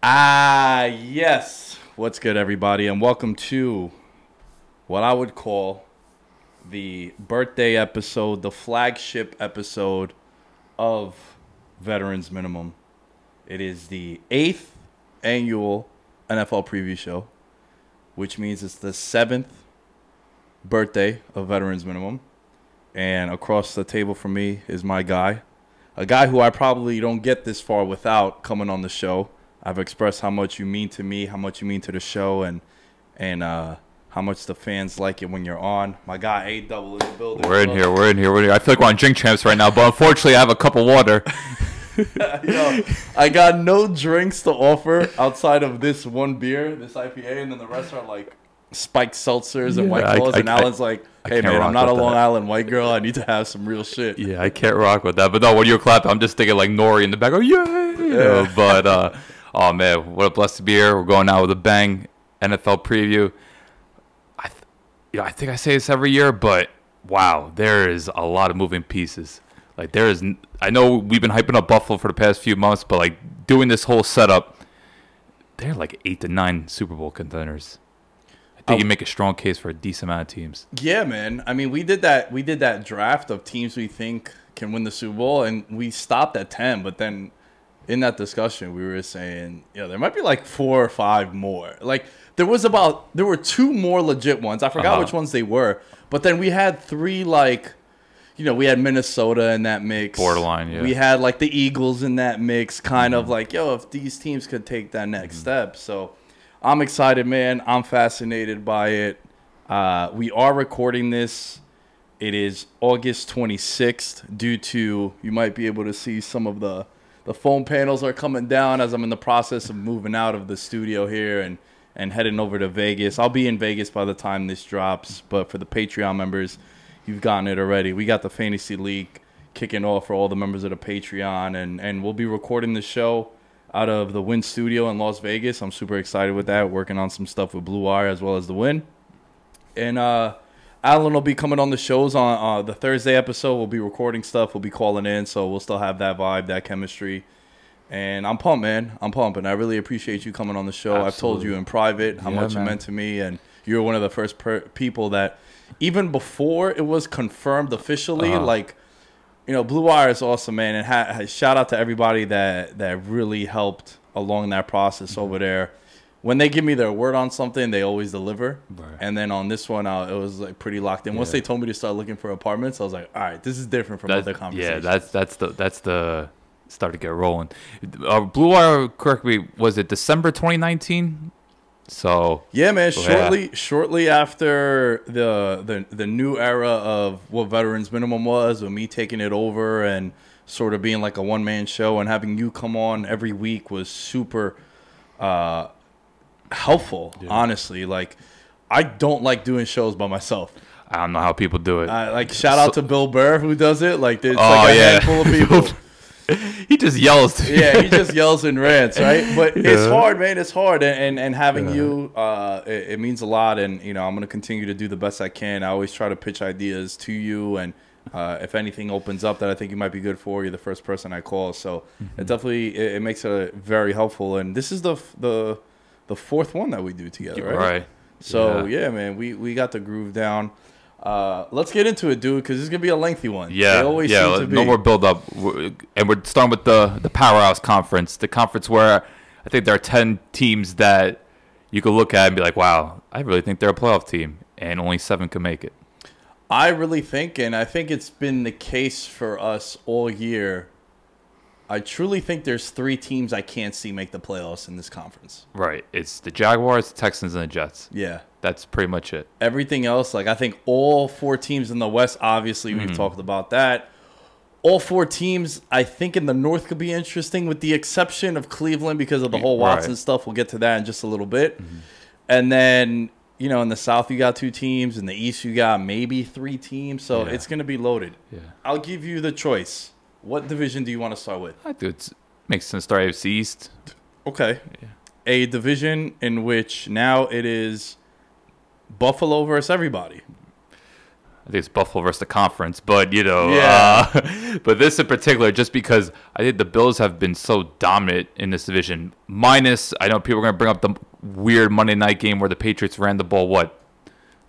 Yes. What's good, everybody, and welcome to what I would call the birthday episode, the flagship episode of Veterans Minimum. It is the 8th annual NFL preview show, which means it's the 7th birthday of Veterans Minimum. And across the table from me is my guy, a guy who I probably don't get this far without coming on the show. I've expressed how much you mean to me, how much you mean to the show, and how much the fans like it when you're on. My guy A-Double in the building. We're in here. I feel like we're on Drink Champs right now, but unfortunately I have a cup of water. Yo, I got no drinks to offer outside of this one beer, this IPA, and then the rest are like spiked seltzers and White Claws. And Alan's like, hey, man, I'm not a Long Island white girl. I need to have some real shit. Yeah, I can't rock with that. But no, when you're clapping, I'm just thinking like Nori in the back. Oh, yeah. But, oh, man, what a blessed to be here. We're going out with a bang. NFL preview. I think I say this every year, but wow, there is a lot of moving pieces. Like I know we've been hyping up Buffalo for the past few months, but like doing this whole setup, they're like 8 to 9 Super Bowl contenders. I think you make a strong case for a decent amount of teams. Yeah, man. I mean, we did that draft of teams we think can win the Super Bowl, and we stopped at 10. But then in that discussion, we were saying, there might be like 4 or 5 more. Like there were 2 more legit ones. I forgot which ones they were. But then we had 3 like. We had Minnesota in that mix. Borderline, yeah. We had, like, the Eagles in that mix, kind of like, if these teams could take that next step. So I'm excited, man. I'm fascinated by it. We are recording this. It is August 26th due to, you might be able to see some of the foam panels are coming down as I'm in the process of moving out of the studio here and heading over to Vegas. I'll be in Vegas by the time this drops, but for the Patreon members, you've gotten it already. We got the Fantasy League kicking off for all the members of the Patreon, and we'll be recording the show out of the Win Studio in Las Vegas. I'm super excited with that, working on some stuff with Blue Wire as well as the Win. And Alan will be coming on the shows on the Thursday episode. We'll be recording stuff. We'll be calling in, so we'll still have that vibe, that chemistry. And I'm pumped, man. I'm pumped, and I really appreciate you coming on the show. Absolutely. I've told you in private how much you meant to me, and you're one of the first people that – even before it was confirmed officially, Blue Wire is awesome, man. And shout out to everybody that really helped along that process over there. When they give me their word on something, they always deliver. Right. And then on this one, it was like pretty locked in. Yeah. Once they told me to start looking for apartments, I was like, all right, this is different from other conversations. Yeah, that's the start to get rolling. Blue Wire, correct me, was it December 2019? So yeah, man. Shortly after the new era of what Veterans Minimum was, with me taking it over and sort of being like a one-man show, and having you come on every week was super helpful. Yeah. Honestly, like I don't like doing shows by myself. I don't know how people do it. Shout out to Bill Burr who does it. Like there's like a handful of people. He just yells. Yeah, he just yells and rants, right? But it's hard, man. It's hard, and having you, it means a lot. And I'm gonna continue to do the best I can. I always try to pitch ideas to you, and if anything opens up that I think you might be good for, you're the first person I call. So it definitely it makes it very helpful. And this is the 4th one that we do together, right? Right. So yeah, man, we got the groove down. Let's get into it, dude, because this is gonna be a lengthy one. Yeah, they always seem to be. No more build up, and we're starting with the Powerhouse Conference, the conference where I think there are 10 teams that you could look at and be like, wow, I really think they're a playoff team, and only 7 can make it. I really think, and I think it's been the case for us all year. I truly think there's 3 teams I can't see make the playoffs in this conference. Right. It's the Jaguars, the Texans, and the Jets. Yeah. That's pretty much it. Everything else, like I think all 4 teams in the West, obviously we've talked about that. All 4 teams, I think in the North could be interesting with the exception of Cleveland because of the whole Watson stuff. We'll get to that in just a little bit. And then, in the South you got 2 teams. In the East you got maybe 3 teams. So it's going to be loaded. Yeah. I'll give you the choice. What division do you want to start with? I think it makes sense to start AFC East. Okay. Yeah. A division in which now it is Buffalo versus everybody. I think it's Buffalo versus the conference, but but this in particular, just because I think the Bills have been so dominant in this division. Minus, I know people are going to bring up the weird Monday night game where the Patriots ran the ball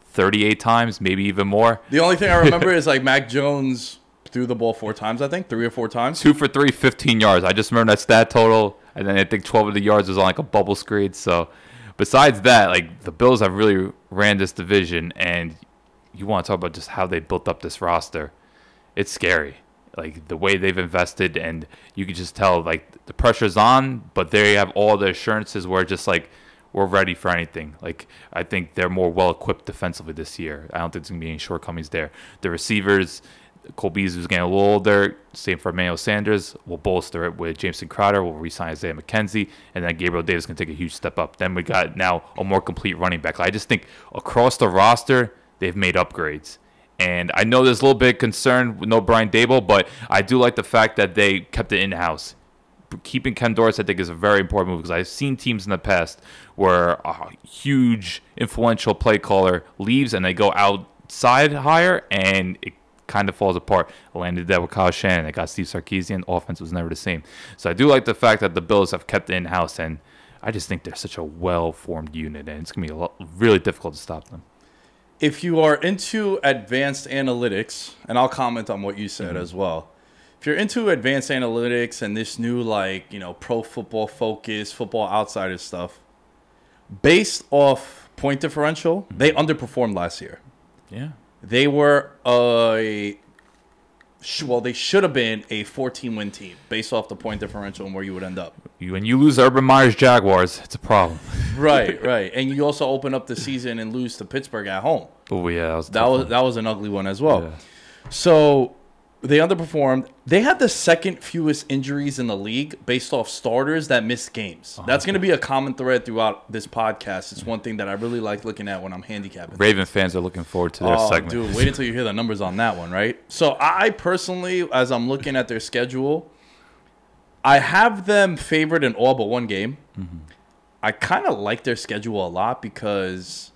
38 times, maybe even more. The only thing I remember is like Mac Jones threw the ball 4 times, I think, 3 or 4 times. 2 for 3, 15 yards. I just remember that stat total, and then I think 12 of the yards was on like a bubble screen. So, besides that, like the Bills have really ran this division, and you want to talk about just how they built up this roster. It's scary. Like the way they've invested, and you can just tell like the pressure's on, but they have all the assurances where just like we're ready for anything. Like I think they're more well equipped defensively this year. I don't think there's gonna be any shortcomings there. The receivers, Cole Beasley's getting a little older. Same for Emmanuel Sanders. We'll bolster it with Jameson Crowder. We'll re-sign Isaiah McKenzie, and then Gabriel Davis can take a huge step up. Then we got now a more complete running back. I just think across the roster they've made upgrades. And I know there's a little bit of concern with no Brian Dable, but I do like the fact that they kept it in-house. Keeping Ken Dorsey, I think, is a very important move because I've seen teams in the past where a huge, influential play caller leaves and they go outside higher, and it kind of falls apart. I landed that with Kyle Shanahan. I got Steve Sarkisian. Offense was never the same. So I do like the fact that the Bills have kept it in-house, and I just think they're such a well-formed unit, and it's going to be really difficult to stop them. If you are into advanced analytics, and I'll comment on what you said as well. If you're into advanced analytics and this new, like, pro football focus, football outsider stuff, based off point differential, they underperformed last year. Yeah. They were they should have been a 14-win team based off the point differential and where you would end up. When you lose Urban Meyer's Jaguars, it's a problem. Right. And you also open up the season and lose to Pittsburgh at home. Oh yeah, that was an ugly one as well. Yeah. So they underperformed. They had the second fewest injuries in the league based off starters that missed games. That's going to be a common thread throughout this podcast. It's one thing that I really like looking at when I'm handicapping. Raven fans are looking forward to their segment. Dude, wait until you hear the numbers on that one, right? So I personally, as I'm looking at their schedule, I have them favored in all but one game. Mm-hmm. I kind of like their schedule a lot because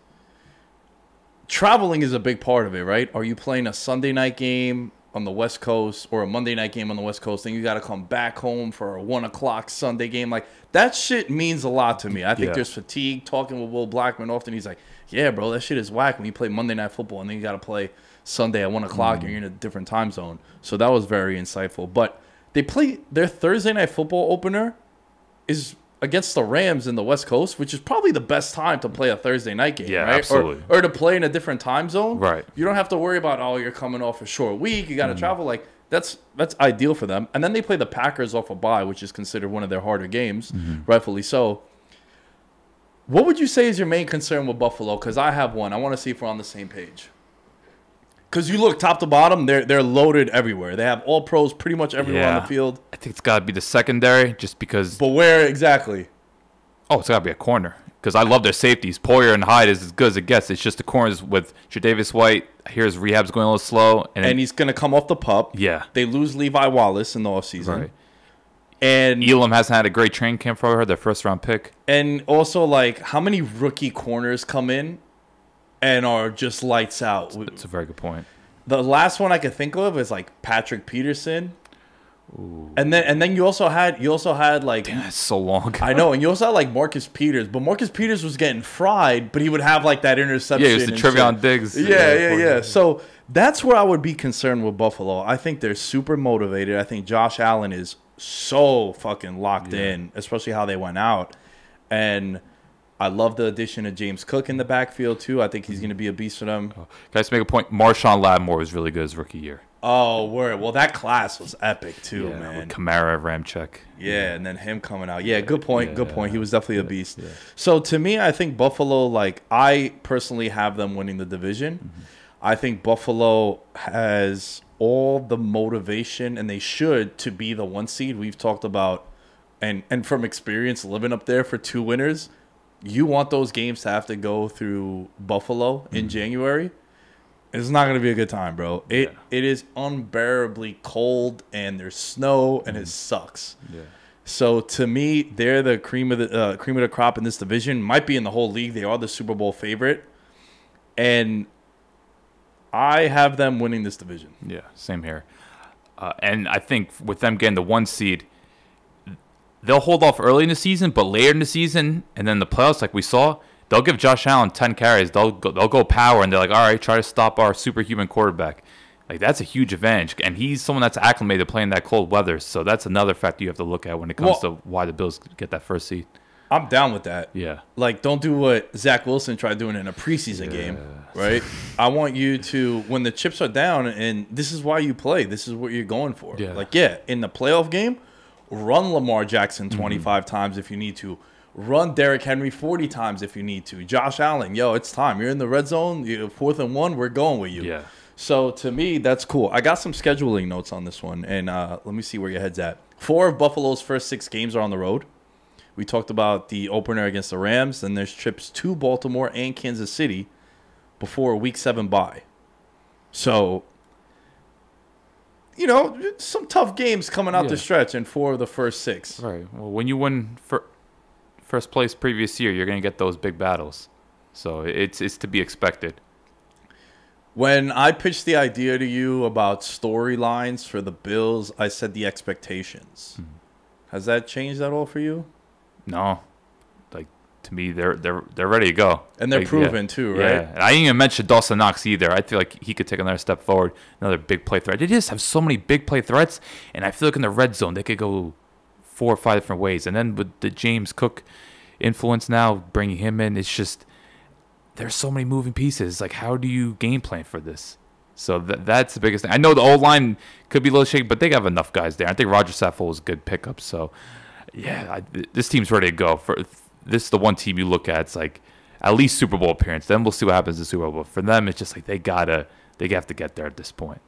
traveling is a big part of it, right? Are you playing a Sunday night game on the West Coast or a Monday night game on the West Coast, then you got to come back home for a 1 o'clock Sunday game? Like, that shit means a lot to me. I think there's fatigue. Talking with Will Blackman often, he's like, yeah, bro, that shit is whack when you play Monday Night Football and then you got to play Sunday at 1 o'clock and you're in a different time zone. So that was very insightful. But they play their Thursday Night Football opener is against the Rams in the West Coast, which is probably the best time to play a Thursday night game, right? Absolutely. Or to play in a different time zone. Right. You don't have to worry about, you're coming off a short week, you got to travel. Like, that's ideal for them. And then they play the Packers off a bye, which is considered one of their harder games, rightfully so. What would you say is your main concern with Buffalo? Because I have one. I want to see if we're on the same page. Because you look top to bottom, they're loaded everywhere. They have all pros pretty much everywhere on the field. I think it's got to be the secondary just because. But where exactly? Oh, it's got to be a corner. Because I love their safeties. Poyer and Hyde is as good as it gets. It's just the corners with Tre'Davious White. Here's rehab's going a little slow. And he's going to come off the pup. Yeah. They lose Levi Wallace in the offseason. Right. And Elam hasn't had a great training camp for her, their first-round pick. And also, like, how many rookie corners come in and are just lights out? That's a very good point. The last one I could think of is like Patrick Peterson. Ooh. And then you also had like, damn, that's so long. I know, and you also had like Marcus Peters, but Marcus Peters was getting fried, but he would have like that interception. Yeah, it was the Trevion Diggs. Yeah. So that's where I would be concerned with Buffalo. I think they're super motivated. I think Josh Allen is so fucking locked in, especially how they went out. And I love the addition of James Cook in the backfield, too. I think he's going to be a beast for them. Can I just make a point? Marshawn Lattimore was really good his rookie year. Oh, word. Well, that class was epic, too, man. With Kamara, Ramczyk. Yeah, and then him coming out. Yeah, good point. Good point. He was definitely a beast. Yeah. So, to me, I think Buffalo, like, I personally have them winning the division. Mm-hmm. I think Buffalo has all the motivation, and they should, to be the 1 seed. We've talked about, and from experience living up there for 2 winners, you want those games to have to go through Buffalo in January. It's not going to be a good time, bro. It is unbearably cold, and there's snow, and it sucks. Yeah. So to me, they're the cream of the crop in this division. Might be in the whole league. They are the Super Bowl favorite, and I have them winning this division. Yeah, same here. And I think with them getting the 1 seed, they'll hold off early in the season, but later in the season and then the playoffs, like we saw, they'll give Josh Allen 10 carries. They'll go power, and they're like, all right, try to stop our superhuman quarterback. Like, that's a huge advantage. And he's someone that's acclimated to playing that cold weather. So that's another factor you have to look at when it comes to why the Bills get that 1st seed. I'm down with that. Yeah. Like, don't do what Zach Wilson tried doing in a preseason game, right? I want you to, when the chips are down, and this is why you play. This is what you're going for. Yeah. Like, in the playoff game, run Lamar Jackson 25 times if you need to. Run Derrick Henry 40 times if you need to. Josh Allen, it's time. You're in the red zone. You're 4th and 1. We're going with you. Yeah. So, to me, that's cool. I got some scheduling notes on this one, and let me see where your head's at. 4 of Buffalo's first 6 games are on the road. We talked about the opener against the Rams. Then there's trips to Baltimore and Kansas City before a Week 7 bye. So, some tough games coming out the stretch in 4 of the first 6. Right. Well, when you win first place previous year, you're going to get those big battles. So it's to be expected. When I pitched the idea to you about storylines for the Bills, I said the expectations. Has that changed at all for you? No. Like, to me, they're ready to go. And they're proven too, right? Yeah. And I didn't even mention Dawson Knox either. I feel like he could take another step forward, another big play threat. They just have so many big play threats, and I feel like in the red zone they could go 4 or 5 different ways. And then with the James Cook influence now, bringing him in, it's just there's so many moving pieces. Like, how do you game plan for this? So that's the biggest thing. I know the O-line could be a little shaky, but they have enough guys there. I think Roger Saffold is a good pickup. So, this team's ready to go. This is the one team you look at. It's like at least Super Bowl appearance. Then we'll see what happens in the Super Bowl. But for them, it's just like they have to get there at this point.